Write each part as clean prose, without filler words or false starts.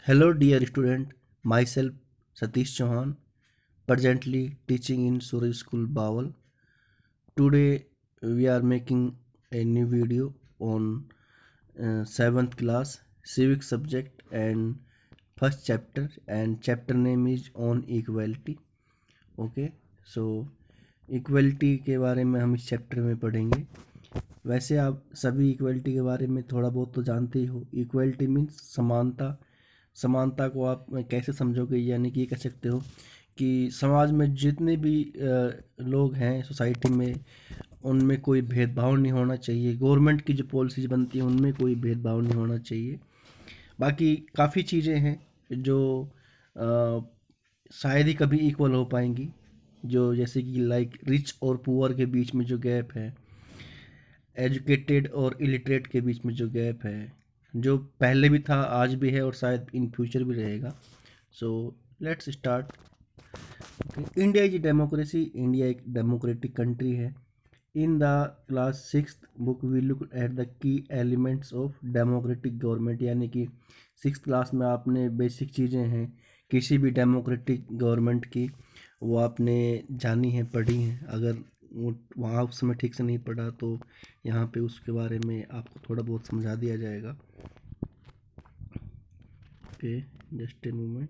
Hello, dear student. Myself Satish Chauhan, presently teaching in Suraj School Bawal. Today we are making a new video on 7th class civic subject and first chapter, and chapter name is on equality. Okay, so equality के बारे में हम इस chapter में पढ़ेंगे। वैसे आप सभी इक्वलिटी के बारे में थोड़ा बहुत तो जानते ही हो। इक्वलिटी मीन्स समानता। समानता को आप कैसे समझोगे, यानी कि ये कह सकते हो कि समाज में जितने भी लोग हैं सोसाइटी में, उनमें कोई भेदभाव नहीं होना चाहिए। गवर्नमेंट की जो पॉलिसीज बनती हैं उनमें कोई भेदभाव नहीं होना चाहिए। बाकी काफ़ी चीज़ें हैं जो अ, शायद ही कभी इक्वल हो पाएंगी, जो जैसे कि लाइक रिच और पुअर के बीच में जो गैप है, एजुकेटेड और इलिटरेट के बीच में जो गैप है, जो पहले भी था आज भी है और शायद इन फ्यूचर भी रहेगा। So let's start. India is democracy. India एक डेमोक्रेटिक कंट्री है। In the class 6th book we look at the key elements of democratic government, यानी कि 6th क्लास में आपने बेसिक चीज़ें हैं किसी भी डेमोक्रेटिक गवर्नमेंट की, वो आपने जानी है, पढ़ी हैं। अगर वहाँ उस समय ठीक से नहीं पढ़ा तो यहाँ पे उसके बारे में आपको थोड़ा बहुत समझा दिया जाएगा। Okay, just a moment.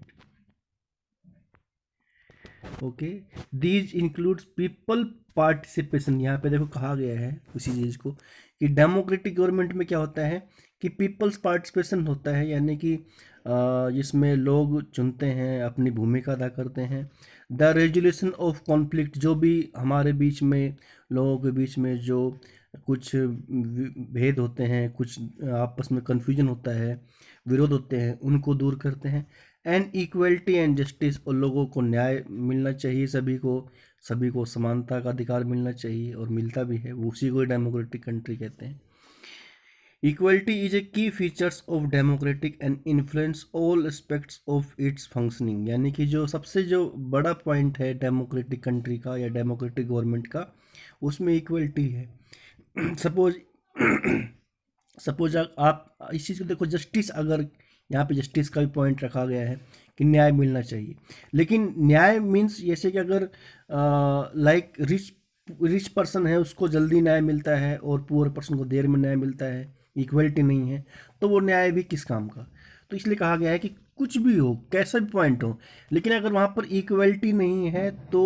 Okay, these includes people participation. यहाँ पे देखो कहा गया है उसी चीज़ को कि डेमोक्रेटिक गवर्नमेंट में क्या होता है कि पीपल्स पार्टिसिपेशन होता है, यानी कि जिसमें लोग चुनते हैं, अपनी भूमिका अदा करते हैं। द रेजुलेशन ऑफ कॉन्फ्लिक्ट, जो भी हमारे बीच में, लोगों के बीच में जो कुछ भेद होते हैं, कुछ आपस में कन्फ्यूजन होता है, विरोध होते हैं, उनको दूर करते हैं। एंड इक्वलिटी एंड जस्टिस, और लोगों को न्याय मिलना चाहिए, सभी को समानता का अधिकार मिलना चाहिए, और मिलता भी है, वो उसी को डेमोक्रेटिक कंट्री कहते हैं। इक्वलिटी इज ए की features of democratic and influence all aspects of its functioning, यानी कि जो सबसे जो बड़ा पॉइंट है डेमोक्रेटिक कंट्री का या डेमोक्रेटिक गवर्नमेंट का, उसमें इक्वलिटी है। सपोज सपोज आप इस चीज़ को देखो, जस्टिस, अगर यहाँ पे जस्टिस का भी पॉइंट रखा गया है कि न्याय मिलना चाहिए, लेकिन न्याय मीन्स जैसे कि अगर लाइक रिच पर्सन है उसको जल्दी न्याय मिलता है और पुअर पर्सन को देर में न्याय मिलता है, इक्वलिटी नहीं है, तो वो न्याय भी किस काम का। तो इसलिए कहा गया है कि कुछ भी हो, कैसा भी पॉइंट हो, लेकिन अगर वहाँ पर इक्वलिटी नहीं है तो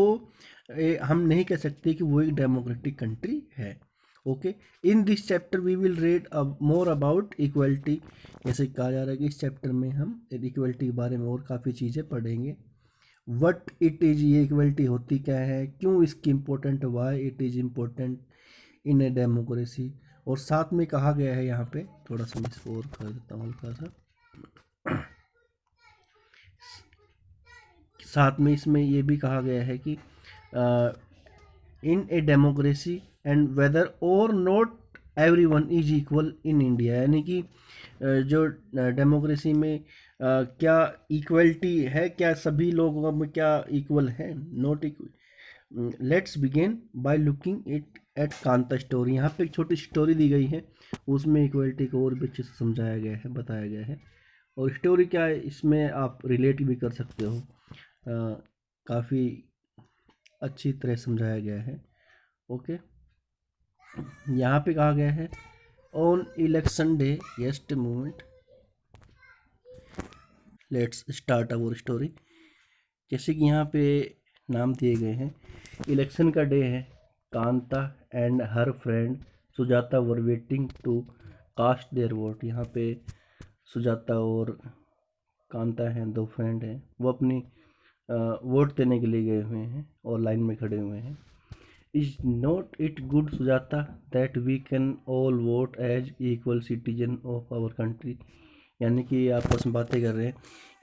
हम नहीं कह सकते कि वो एक डेमोक्रेटिक कंट्री है। Okay, in this chapter we will read more about equality. जैसे कहा जा रहा है कि इस चैप्टर में हम इक्वलिटी के बारे में और काफ़ी चीज़ें पढ़ेंगे। वट इट इज़, ये इक्वलिटी होती क्या है, क्यों इसकी important, why it is important in a democracy. और साथ में कहा गया है, यहाँ पे थोड़ा सा मैं इसको और कर देता हूँ हल्का सा। साथ में इसमें ये भी कहा गया है कि इन ए डेमोक्रेसी एंड वेदर और not everyone is equal in India, यानी कि जो डेमोक्रेसी में क्या इक्वलिटी है, क्या सभी लोगों में क्या इक्वल है, not equal. Let's begin by looking it at Kanta story. यहाँ पे एक छोटी स्टोरी दी गई है, उसमें इक्वलिटी को और भी अच्छे से समझाया गया है, बताया गया है। और स्टोरी क्या है, इसमें आप रिलेट भी कर सकते हो, काफ़ी अच्छी तरह समझाया गया है। ओके, यहाँ पे कहा गया है on election day, just moment, let's start our story. जैसे कि यहाँ पे नाम दिए गए हैं, इलेक्शन का डे है, Kanta and her friend Sujata were waiting to cast their vote. यहाँ पे सुजाता और कांता हैं, दो फ्रेंड हैं, वो अपनी वोट देने के लिए गए हुए हैं और लाइन में खड़े हुए हैं। Is not it good Sujata that we can all vote as equal citizen of our country, यानी कि आपस में बातें कर रहे हैं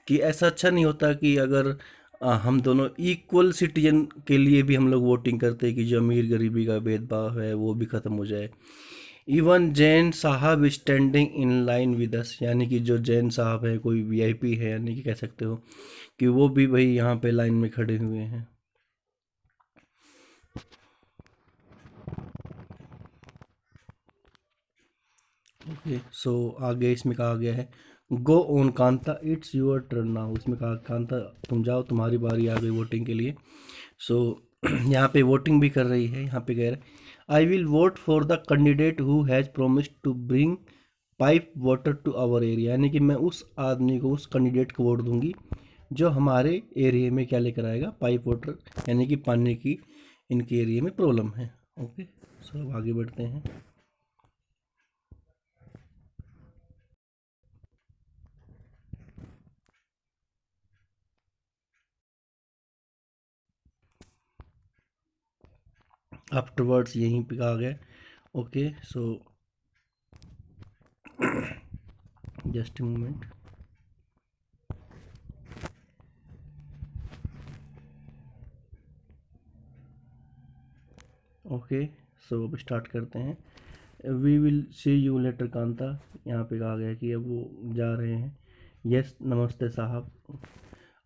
कि ऐसा अच्छा नहीं होता कि अगर हम दोनों इक्वल सिटीजन के लिए भी हम लोग वोटिंग करते हैं, कि जो अमीर गरीबी का भेदभाव है वो भी ख़त्म हो जाए। इवन जैन साहब standing in line with us, यानी कि जो जैन साहब है, कोई वीआईपी है, यानी कि कह सकते हो कि वो भी भाई यहाँ पे लाइन में खड़े हुए हैं। ओके, सो आगे इसमें कहा गया है go on Kanta, it's your turn now. इसमें कहा कांता तुम जाओ, तुम्हारी बारी आ गई वोटिंग के लिए। सो यहाँ पे वोटिंग भी कर रही है। यहाँ पे कह रहे I will vote for the candidate who has promised to bring pipe water to our area, यानी कि मैं उस आदमी को, उस कैंडिडेट को वोट दूंगी जो हमारे एरिया में क्या लेकर आएगा, पाइप वाटर, यानी कि पानी की इनके एरिया में प्रॉब्लम है। ओके, सो अब आगे बढ़ते हैं। आफ्टरवर्ड्स यहीं पे आ गए। Okay, so just a moment. Okay, so अब स्टार्ट करते हैं। We will see you later Kanta. यहाँ पे कहा गया कि अब वो जा रहे हैं। यस नमस्ते साहब।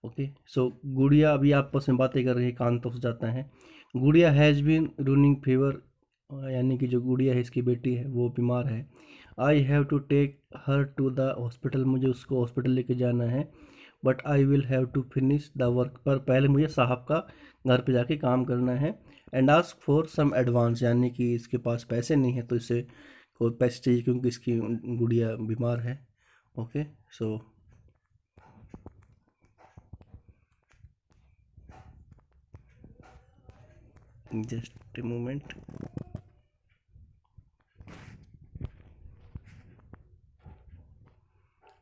ओके, सो गुड़िया अभी आपस में बातें कर रही है, कांता उस जाता है। गुड़िया हैज़ बीन रनिंग फीवर, यानी कि जो गुड़िया है इसकी बेटी है वो बीमार है। I have to take her to the hospital, मुझे उसको हॉस्पिटल लेके जाना है। But I will have to finish the work, पर पहले मुझे साहब का घर पे जाके काम करना है। And ask for some advance, यानी कि इसके पास पैसे नहीं है तो इसे कोई पैसे चाहिए क्योंकि इसकी गुड़िया बीमार है। Okay, so just a moment.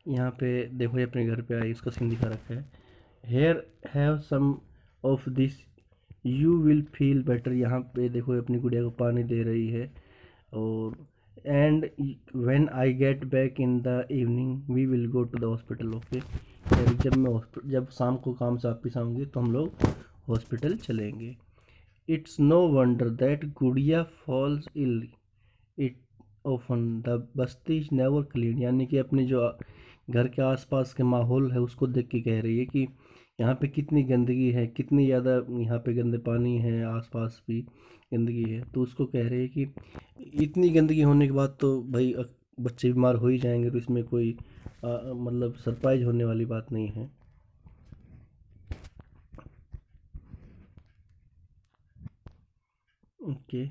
यहाँ पे देखो, ये अपने घर पे आई, इसका सीन दिखा रखा है। Here have some of this you will feel better. यहाँ पे देखो अपनी गुड़िया को पानी दे रही है। और and when I get back in the evening we will go to the hospital. Okay, जब शाम को काम से वापस आऊँगी तो हम लोग हॉस्पिटल चलेंगे। It's no wonder that Gudiya falls ill it often the basti is never clean, यानी कि अपने जो घर के आसपास के माहौल है उसको देख के कह रही है कि यहाँ पे कितनी गंदगी है, कितनी ज़्यादा यहाँ पे गंदे पानी है, आसपास भी गंदगी है। तो उसको कह रही है कि इतनी गंदगी होने के बाद तो भाई बच्चे बीमार हो ही जाएंगे, तो इसमें कोई मतलब सरप्राइज होने वाली बात नहीं है। ओके,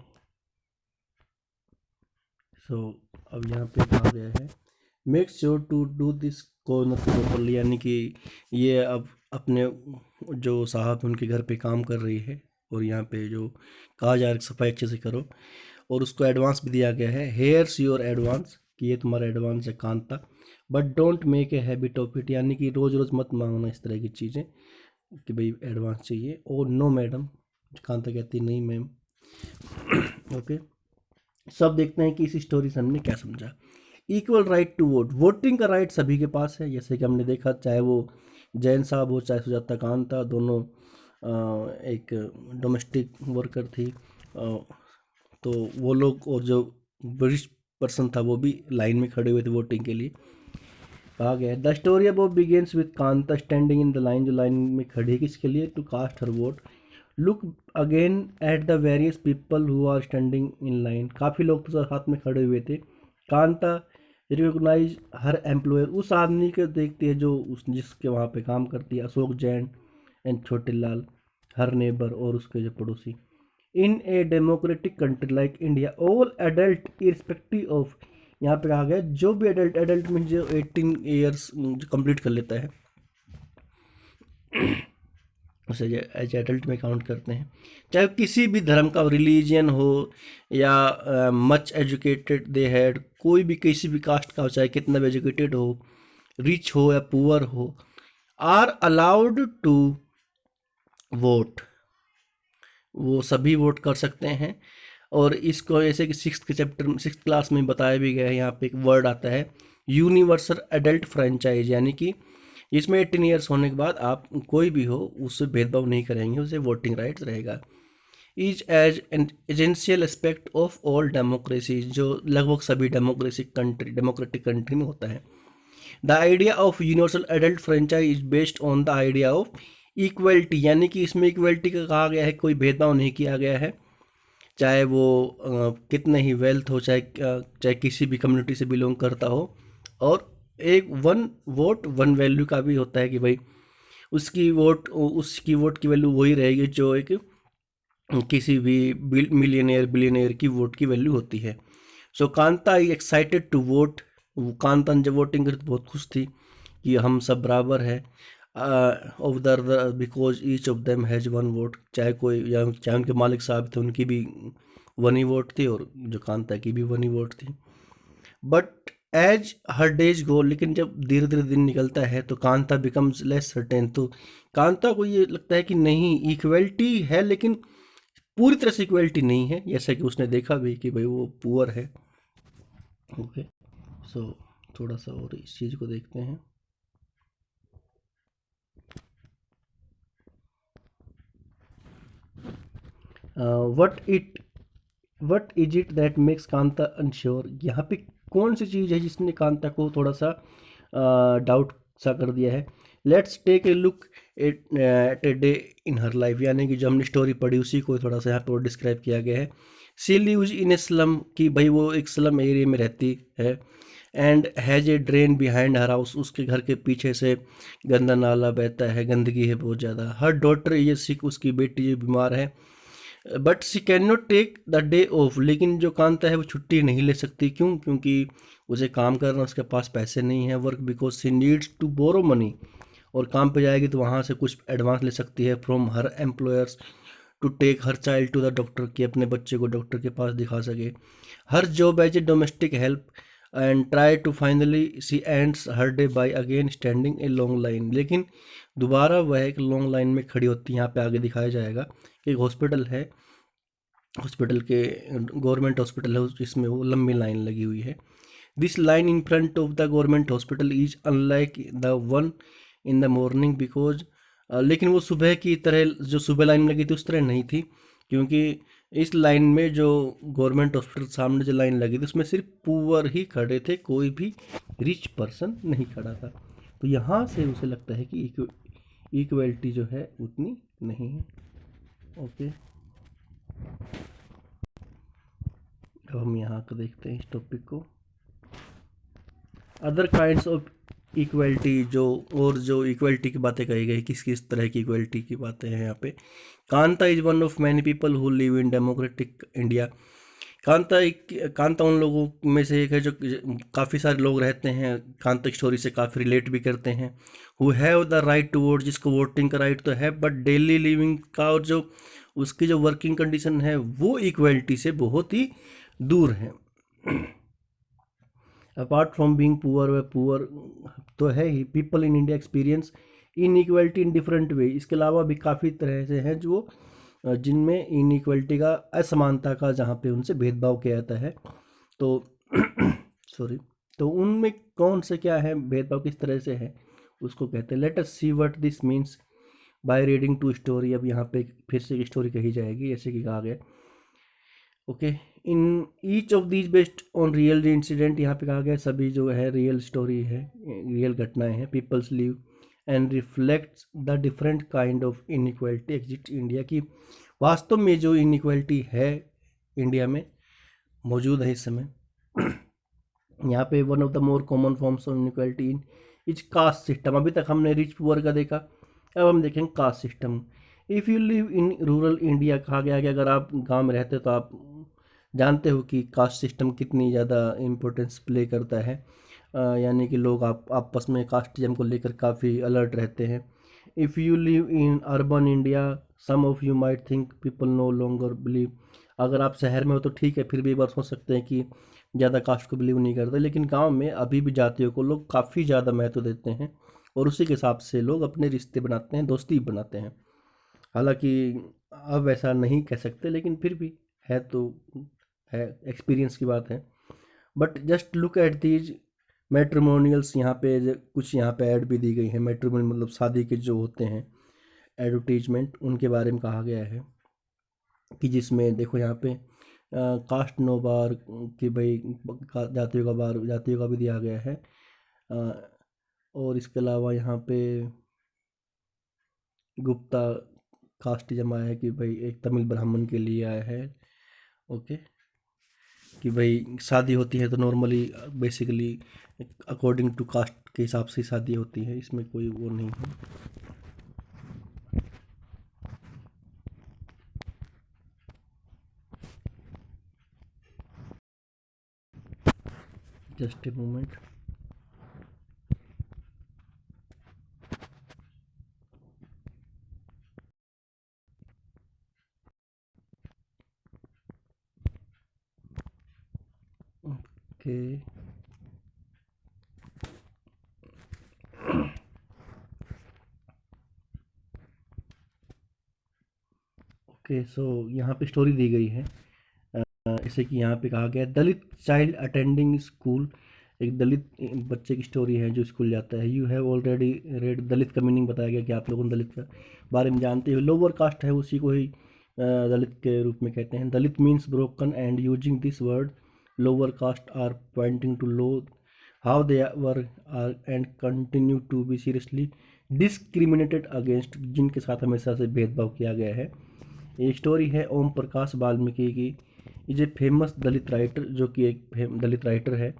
सो अब यहाँ पे कहा गया है make sure to do this corner properly, यानी कि ये अब अपने जो साहब उनके घर पे काम कर रही है और यहाँ पे जो कहा जा रहा है सफाई अच्छे से करो, और उसको एडवांस भी दिया गया है। हेयर्स योर एडवांस, कि ये तुम्हारा एडवांस है Kanta. But don't make a habit of it, यानी कि रोज़ रोज़ मत मांगना इस तरह की चीज़ें कि भाई एडवांस चाहिए। और नो मैडम, कांता कहती नहीं मैम। ओके, सब देखते हैं कि इस स्टोरी से हमने क्या समझा। Equal right to vote, voting का राइट सभी के पास है, जैसे कि हमने देखा, चाहे वो जैन साहब हो चाहे सुजाता कांता, दोनों एक डोमेस्टिक वर्कर थी। तो वो लोग, और जो ब्रिटिश पर्सन था वो भी लाइन में खड़े हुए थे वोटिंग के लिए। कहा गया है the story about begins with Kanta standing in the line, जो लाइन में खड़ी है किसके लिए, to cast her vote. Look again at the various people who are standing in line, काफ़ी लोग तो साथ में खड़े हुए थे। कांता रिकोगनाइज हर एम्प्लॉयर, उस आदमी को देखती है जो उस जिसके वहाँ पे काम करती है, अशोक जैन एंड छोटे लाल, हर नेबर और उसके जो पड़ोसी। In a democratic country like India all adult irrespective of, यहाँ पे कहा गया जो भी एडल्ट, एडल्ट मीन जो 18 ईयर्स कंप्लीट कर लेता है उसे एज एडल्ट में काउंट करते हैं। चाहे किसी भी धर्म का रिलीजियन हो या मच एजुकेटेड दे हैड, कोई भी किसी भी कास्ट का हो, चाहे कितना भी एजुकेटेड हो, रिच हो या पुअर हो, आर अलाउड टू वोट, वो सभी वोट कर सकते हैं। और इसको ऐसे कि सिक्स के चैप्टर, सिक्स क्लास में बताया भी गया है। यहाँ पे एक वर्ड आता है यूनिवर्सल एडल्ट फ्रेंचाइज, यानी कि इसमें 18 ईयर्स होने के बाद आप कोई भी हो उससे भेदभाव नहीं करेंगे, उसे वोटिंग राइट्स रहेगा। Is as an essential aspect of all democracy, जो लगभग सभी डेमोक्रेटिक कंट्री में होता है। The idea of universal adult franchise is based on the idea of equality, यानी कि इसमें इक्वलिटी का कहा गया है, कोई भेदभाव नहीं किया गया है, चाहे वो कितने ही वेल्थ हो, चाहे किसी भी कम्युनिटी से बिलोंग करता हो, और एक वन वोट वन वैल्यू का भी होता है कि भाई उसकी वोट की वैल्यू वही रहेगी जो एक किसी भी मिलियनेयर बिलियनेयर की वोट की वैल्यू होती है। So Kanta I excited to vote. Kanta जब वोटिंग करी तो बहुत खुश थी कि हम सब बराबर है। Of the because each of them has one vote, चाहे कोई या चाहे उनके मालिक साहब थे उनकी भी वन ही वोट थी और जो कांता की भी वन ही वोट थी। But as her days go, लेकिन जब धीरे धीरे दिन निकलता है तो कांता बिकम्स लेस सर्टेन। तो कांता को ये लगता है कि नहीं, इक्वलिटी है लेकिन पूरी तरह से इक्वलिटी नहीं है, जैसा कि उसने देखा भी कि भाई वो पुअर है। ओके, सो थोड़ा सा और इस चीज़ को देखते हैं। What is it that makes Kanta unsure. यहाँ पे कौन सी चीज़ है जिसने कांता को थोड़ा सा डाउट सा कर दिया है। Let's take a look at a day in her life, यानी कि जो हमने स्टोरी पढ़ी उसी को थोड़ा सा यहाँ पर डिस्क्राइब किया गया है। She lives in A slum, कि भाई वो एक स्लम एरिया में रहती है। And has a drain behind her house, उसके घर के पीछे से गंदा नाला बहता है, गंदगी है बहुत ज़्यादा। हर डॉटर ये सिक, उसकी बेटी जो बीमार है। बट सी कैन नॉट टेक द डे ऑफ, लेकिन जो कांता है वो छुट्टी नहीं ले सकती। क्यों? क्योंकि उसे काम करना, उसके पास पैसे नहीं है। Work because she needs to borrow money, और काम पे जाएगी तो वहाँ से कुछ एडवांस ले सकती है from her employers to take her child to the doctor, कि अपने बच्चे को डॉक्टर के पास दिखा सके। Her job as a domestic help and try to finally see ends her day by again standing a long line, लेकिन दोबारा वह एक लॉन्ग लाइन में खड़ी होती है। यहाँ पे आगे दिखाया जाएगा कि एक हॉस्पिटल है, हॉस्पिटल के गवर्नमेंट हॉस्पिटल है जिसमें वो लंबी लाइन लगी हुई है। This line in front of the government hospital is unlike the one in the morning because, लेकिन वो सुबह की तरह जो सुबह लाइन लगी थी उस तरह नहीं थी, क्योंकि इस लाइन में जो गवर्नमेंट हॉस्पिटल सामने जो लाइन लगी थी उसमें सिर्फ पुअर ही खड़े थे, कोई भी रिच पर्सन नहीं खड़ा था। तो यहाँ से उसे लगता है कि इक्वलिटी जो है उतनी नहीं है। ओके, अब हम यहाँ को देखते हैं इस टॉपिक को। अदर काइंड्स ऑफ इक्वलिटी, जो और जो इक्वलिटी की बातें कही गई, किस किस तरह की इक्वलिटी की बातें हैं यहाँ पे। Kanta is one of many people who live in democratic India. Kanta उन लोगों में से एक है जो काफ़ी सारे लोग रहते हैं, कांता की स्टोरी से काफ़ी रिलेट भी करते हैं। Who have the right to vote, जिसको वोटिंग का राइट तो है, बट डेली लिविंग का और जो उसकी जो वर्किंग कंडीशन है वो इक्वलिटी से बहुत ही दूर है। अपार्ट फ्रॉम बीइंग पुअर, व पुअर तो है ही, people in India experience inequality in different way. इसके अलावा भी काफ़ी तरह से हैं जो जिनमें इनइक्वलिटी का, असमानता का, जहाँ पे उनसे भेदभाव किया जाता है। तो सॉरी, तो उनमें कौन से क्या है भेदभाव, किस तरह से है, उसको कहते हैं। Let us see what this means by reading to story. अब यहाँ पे फिर से एक स्टोरी कही जाएगी, जैसे कि कहा गया। Okay, in each of these based on real incident, यहाँ पे कहा गया सभी जो है रियल स्टोरी है, रियल घटनाएं हैं। Peoples live and reflects the different kind of inequality exist India, की वास्तव में जो इनइक्वालिटी है इंडिया में मौजूद है इस समय। यहाँ पे one of the more common forms of inequality in is caste system. अभी तक हमने रिच पुअर का देखा, अब हम देखेंगे caste system. If you live in rural India, कहा गया कि अगर आप गांव में रहते हो तो आप जानते हो कि कास्ट सिस्टम कितनी ज़्यादा इम्पोर्टेंस प्ले करता है। यानी कि लोग आप आपस में कास्टिज्म को लेकर काफ़ी अलर्ट रहते हैं। If you live in urban India, some of you might think people no longer believe. अगर आप शहर में हो तो ठीक है, फिर भी एक बार सोच सकते हैं कि ज़्यादा कास्ट को बिलीव नहीं करते, लेकिन गांव में अभी भी जातियों को लोग काफ़ी ज़्यादा महत्व देते हैं और उसी के हिसाब से लोग अपने रिश्ते बनाते हैं, दोस्ती बनाते हैं। हालांकि अब ऐसा नहीं कह सकते, लेकिन फिर भी है तो है, एक्सपीरियंस की बात है। But just look at these matrimonials, यहाँ पे कुछ यहाँ पे ऐड भी दी गई है। मैट्रिमोनियल मतलब शादी के जो होते हैं एडवर्टीजमेंट, उनके बारे में कहा गया है कि जिसमें देखो यहाँ पे कास्ट नो बार, कि भाई जातियों का भी दिया गया है। अ, और इसके अलावा यहाँ पे गुप्ता कास्टिज्म आया है कि भाई एक तमिल ब्राह्मण के लिए आया है। ओके, कि भाई शादी होती है तो normally basically according to caste के हिसाब से शादी होती है, इसमें कोई वो नहीं है। Just a moment. Okay. Okay, so यहाँ पे स्टोरी दी गई है। जैसे कि यहाँ पे कहा गया है, दलित चाइल्ड अटेंडिंग स्कूल। एक दलित बच्चे की स्टोरी है जो स्कूल जाता है। You have already read. Dalit का मीनिंग बताया गया कि आप लोगों ने दलित का बारे में जानते हो। लोअर कास्ट है, उसी को ही दलित के रूप में कहते हैं। Dalit means broken and using this word lower caste are pointing to low how they were are and continue to be seriously discriminated against, जिनके साथ हमेशा से भेदभाव किया गया है। ये स्टोरी है ओम प्रकाश वाल्मीकि की। Is a famous Dalit writer, जो कि एक दलित राइटर है।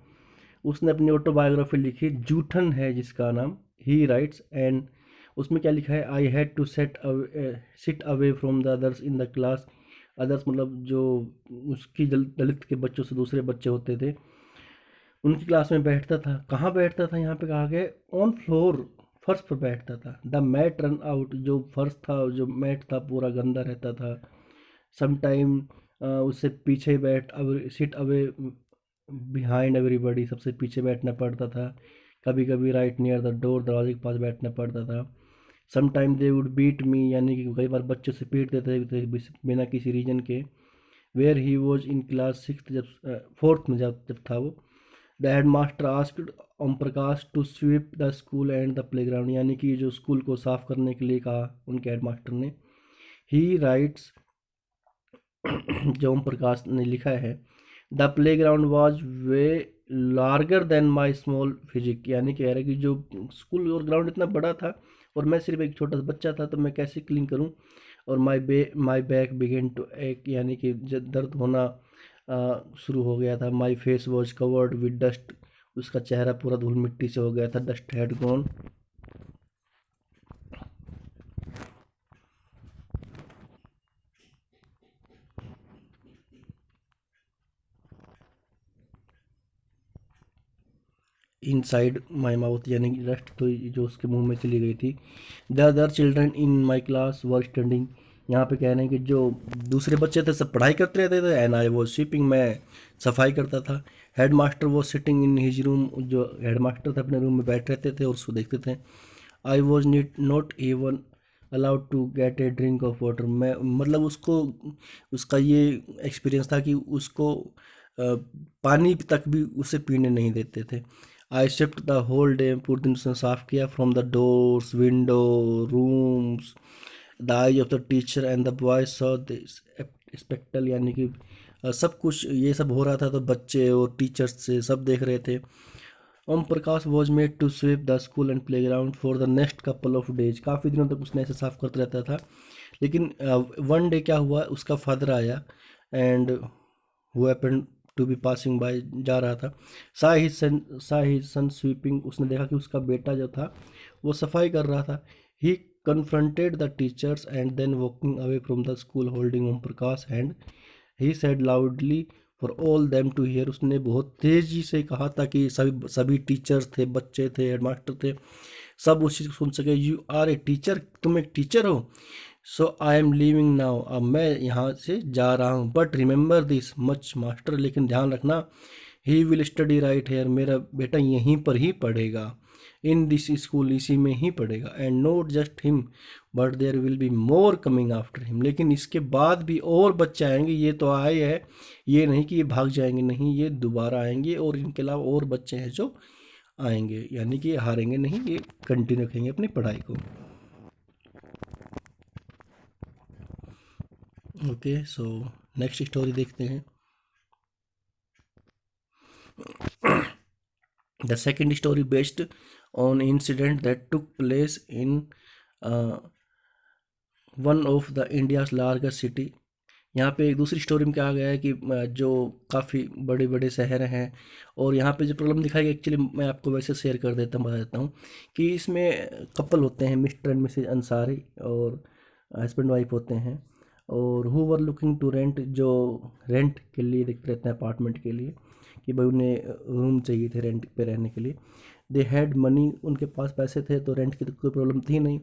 उसने अपनी ऑटोबायोग्राफी लिखी, जूठन है जिसका नाम। ही राइट्स एंड उसमें क्या लिखा है, I had to sit away from the others in the class. Others मतलब जो उसकी दलित के बच्चों से दूसरे बच्चे होते थे, उनकी क्लास में बैठता था। कहाँ बैठता था, यहाँ पे कहा गया ऑन फ्लोर, फर्श पर बैठता था। द मैट रन आउट, जो फर्श था, जो मैट था, पूरा गंदा रहता था। समटाइम उससे पीछे बैठ अब सिट अवे बिहाइंड एवरीबॉडी, सबसे पीछे बैठना पड़ता था। कभी कभी राइट नियर द डोर, दरवाजे के पास बैठना पड़ता था। Sometime they would beat me, यानी कि कई बार बच्चों से पीट देते थे बिना किसी रीजन के। Where he was in class six, जब फोर्थ में जब था वो। The head master asked Om Prakash to sweep the school and the playground, यानी कि जो स्कूल को साफ करने के लिए कहा उनके हेड मास्टर ने। ही राइट्स जो ओम प्रकाश ने लिखा है, the playground was way larger than my small physique, यानी कह रहा है कि जो स्कूल और ग्राउंड इतना बड़ा था और मैं सिर्फ एक छोटा सा बच्चा था, तो मैं कैसे क्लीन करूं। और माई बैक बिगेन टू एक, यानी कि दर्द होना शुरू हो गया था। My face was covered with dust, उसका चेहरा पूरा धूल मिट्टी से हो गया था। Dust had gone. Inside my mouth, यानी कि डस्ट तो जो उसके मुंह में चली गई थी। The other children in my class were studying, यहाँ पे कह रहे हैं कि जो दूसरे बच्चे थे सब पढ़ाई करते रहते थे। एंड आई वॉज स्वीपिंग, मैं सफाई करता था। Head master was sitting in his room, जो हेड मास्टर थे अपने रूम में बैठ रहते थे और उसको देखते थे। I was not even allowed to get a drink of water, मैं मतलब उसको उसका ये एक्सपीरियंस था कि उसको पानी तक भी उसे पीने नहीं देते थे। I shift the whole day, पूरे दिन उसने साफ किया। From the doors, window, rooms, the eye of the teacher and the boy saw this spectacle, यानी कि सब कुछ ये सब हो रहा था तो बच्चे और टीचर्स से सब देख रहे थे। Om Prakash was made to sweep the school and play ground for the next couple of days, काफ़ी दिनों तक उसने ऐसे साफ करते रहता था। लेकिन वन डे क्या हुआ, उसका फादर आया and who happened to be passing by, जा रहा था। सा ही सन स्वीपिंग, उसने देखा कि उसका बेटा जो था वो सफाई कर रहा था। He confronted the teachers and then walking away from the school holding Om Prakash hand. He said loudly for all them to hear, उसने बहुत तेज़ी से कहा ताकि सभी सभी टीचर्स थे, बच्चे थे, हेडमास्टर थे, सब उस चीज़ को सुन सके। यू आर ए टीचर, तुम एक टीचर हो। So I am leaving now, अब मैं यहाँ से जा रहा हूँ। But remember this much master, लेकिन ध्यान रखना, he will study right here, मेरा बेटा यहीं पर ही पढ़ेगा। इन दिस स्कूल, इसी में ही पढ़ेगा। And not just him but there will be more coming after him, लेकिन इसके बाद भी और बच्चे आएंगे। ये तो आए हैं, ये नहीं कि ये भाग जाएंगे, नहीं, ये दोबारा आएंगे और इनके अलावा और बच्चे हैं जो आएंगे, यानी कि ये हारेंगे नहीं, ये कंटिन्यू रखेंगे अपनी पढ़ाई को। ओके, सो नेक्स्ट स्टोरी देखते हैं। The second story based on incident that took place in one of the India's largest city, यहाँ पे एक दूसरी स्टोरी में क्या गया है कि जो काफ़ी बड़े बड़े शहर हैं और यहाँ पे जो प्रॉब्लम दिखाई गई, एक्चुअली मैं आपको वैसे शेयर कर देता हूँ, बता देता हूँ कि इसमें कपल होते हैं, मिस्टर एंड मिसेज अंसारी, और हस्बैंड वाइफ होते हैं, और who were looking to rent, जो रेंट के लिए देखते रहते हैं अपार्टमेंट के लिए, कि भाई उन्हें रूम चाहिए थे रेंट पे रहने के लिए। दे हैड मनी, उनके पास पैसे थे तो रेंट की तो कोई प्रॉब्लम थी नहीं।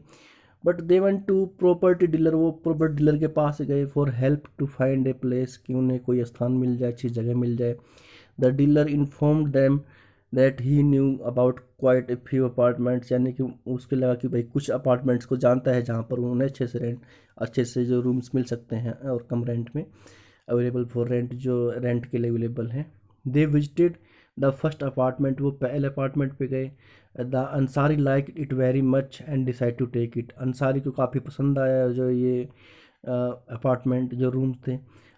But they went to property dealer, वो प्रॉपर्टी डीलर के पास गए for help to find a place, कि उन्हें कोई स्थान मिल जाए, अच्छी जगह मिल जाए। The dealer informed them that he knew about quite a few apartments, यानी कि उसके लगा कि भाई कुछ अपार्टमेंट्स को जानता है जहाँ पर उन्हें अच्छे से जो रूम्स मिल सकते हैं और कम रेंट में अवेलेबल फॉर रेंट, जो रेंट के लिए अवेलेबल हैं। They visited the first apartment, वो पहले अपार्टमेंट पे गए। The Ansari like it very much and decide to take it, Ansari को काफ़ी पसंद आया जो ये अपार्टमेंट, जो रूम्स थे।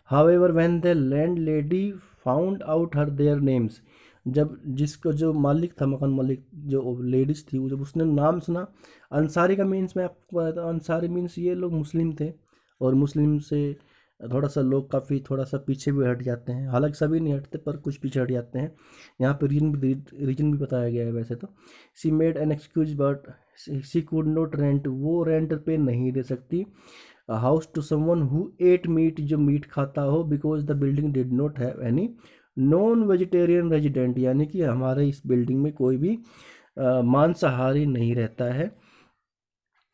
However when the land lady found out her their names, जब जिसको जो मालिक था, मकान मालिक, जो लेडीज़ थी, वो जब उसने नाम सुना अंसारी का, मीन्स मैं आपको बताता हूँ, अंसारी मीन्स ये लोग मुस्लिम थे, और मुस्लिम से थोड़ा सा लोग काफ़ी थोड़ा सा पीछे भी हट जाते हैं, हालांकि सभी नहीं हटते पर कुछ पीछे हट जाते हैं। यहाँ पे रीजन भी बताया गया है वैसे तो। She made an excuse but she could not rent, वो रेंट पे नहीं दे सकती house to someone who eat meat, जो मीट खाता हो, because the building did not have any non vegetarian resident, यानी कि हमारे इस बिल्डिंग में कोई भी मांसाहारी नहीं रहता है।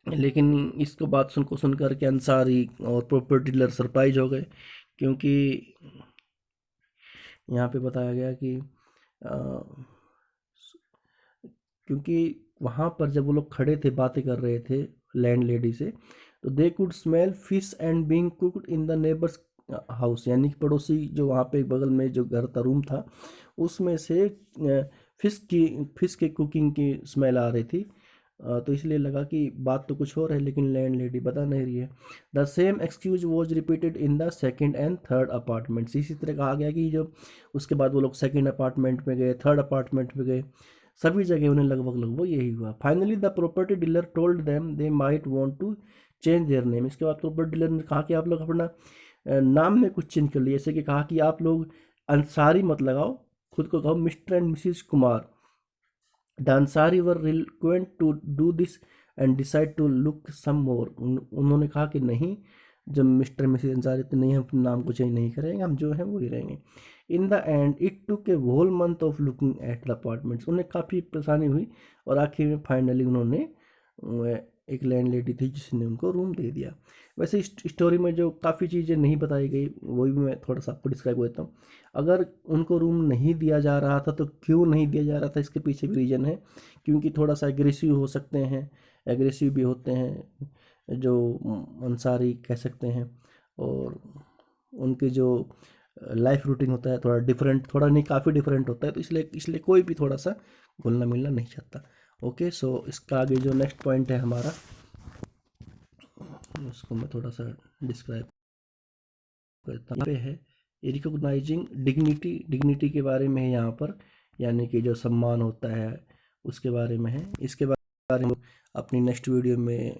लेकिन इसको बात सुन कर के अंसारी और प्रॉपर्टी डीलर सरप्राइज हो गए, क्योंकि यहाँ पे बताया गया कि क्योंकि वहाँ पर जब वो लोग खड़े थे बातें कर रहे थे लैंड लेडी से, तो they could smell fish and being cooked in the neighbours house, यानी कि पड़ोसी जो वहाँ पे बगल में जो घर था, रूम था, उसमें से फिश के कुकिंग की स्मेल आ रही थी। तो इसलिए लगा कि बात तो कुछ और है, लेकिन लैंड लेडी बता नहीं रही है। The same excuse was repeated in the second and third apartment, इसी तरह कहा गया कि जो उसके बाद वो लोग सेकेंड अपार्टमेंट में गए, थर्ड अपार्टमेंट में गए, सभी जगह उन्हें लगभग लगभग यही हुआ। Finally the property dealer told them they might want to change their name, इसके बाद प्रॉपर्टी डीलर ने कहा कि आप लोग अपना नाम में कुछ चेंज कर लिए, जैसे कि कहा कि आप लोग अंसारी मत लगाओ, खुद को कहो mister and missus Kumar. The Ansari were reluctant to do this and decide to look some more, उन्होंने कहा कि नहीं, जब मिस्टर मिसिज अंसारी तो नहीं, हम अपने नाम को चेंज नहीं करेंगे, हम जो हैं वही रहेंगे। In the end it took a whole month of looking at the apartments, उन्हें काफ़ी परेशानी हुई, और आखिर में फाइनली उन्होंने एक लैंड लेडी थी जिसने उनको रूम दे दिया। वैसे इस स्टोरी में जो काफ़ी चीज़ें नहीं बताई गई, वही भी मैं थोड़ा सा आपको डिस्क्राइब करता हूँ। अगर उनको रूम नहीं दिया जा रहा था तो क्यों नहीं दिया जा रहा था, इसके पीछे भी रीज़न है, क्योंकि थोड़ा सा एग्रेसिव हो सकते हैं, एग्रेसिव भी होते हैं जो अंसारी कह सकते हैं, और उनके जो लाइफ रूटीन होता है थोड़ा डिफरेंट, थोड़ा नहीं काफ़ी डिफरेंट होता है, तो इसलिए इसलिए कोई भी थोड़ा सा घुलना मिलना नहीं चाहता। ओके, सो इसका आगे जो नेक्स्ट पॉइंट है हमारा, उसको मैं थोड़ा सा डिस्क्राइब करता हूँ। यहाँ पे है रिकॉग्नाइजिंग डिग्निटी, डिग्निटी के बारे में है यहाँ पर, यानी कि जो सम्मान होता है उसके बारे में है। इसके बारे में अपनी नेक्स्ट वीडियो में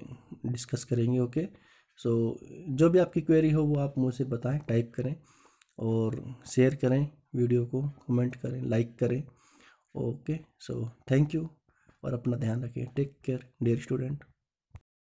डिस्कस करेंगे। ओके, सो जो भी आपकी क्वेरी हो वो आप मुझसे बताएं, टाइप करें और शेयर करें वीडियो को, कमेंट करें, लाइक करें। ओके, सो थैंक यू, और अपना ध्यान रखें। Take care dear student.